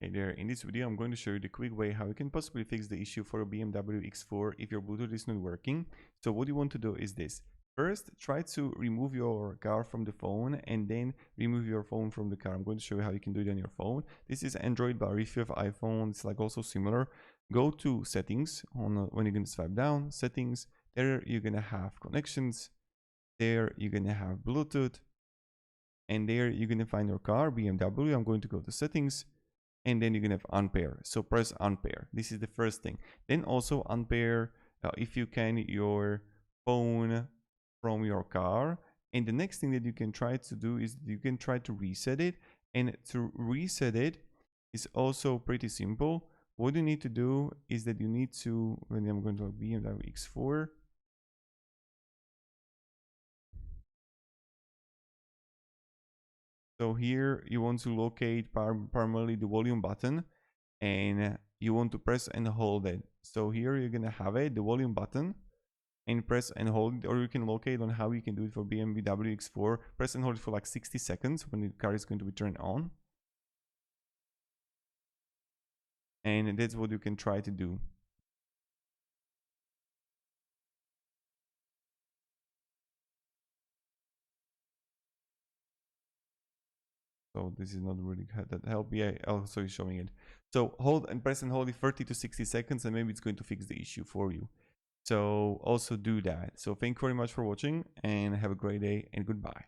Hey there, in this video I'm going to show you the quick way how you can possibly fix the issue for a BMW X4 if your Bluetooth is not working. So what you want to do is this. First, try to remove your car from the phone and then remove your phone from the car. I'm going to show you how you can do it on your phone. This is Android, but if you have iPhone, it's like also similar. Go to settings when you're going to swipe down, settings. There you're going to have connections. There you're going to have Bluetooth. And there you're going to find your car, BMW. I'm going to go to settings. And then you're gonna have unpair. So press unpair. This is the first thing. Then also unpair, if you can, your phone from your car. And the next thing that you can try to do is you can try to reset it. And to reset it is also pretty simple. What you need to do is that you need to, when I'm going to BMW X4, so here you want to locate primarily the volume button and you want to press and hold it. So here you're gonna have it, the volume button, and press and hold it, or you can locate on how you can do it for BMW X4. Press and hold it for like 60 seconds when the car is going to be turned on. And that's what you can try to do. So this is not really that help. Yeah, also is showing it. So hold and press and hold it 30 to 60 seconds and maybe it's going to fix the issue for you. So also do that. So thank you very much for watching and have a great day and goodbye.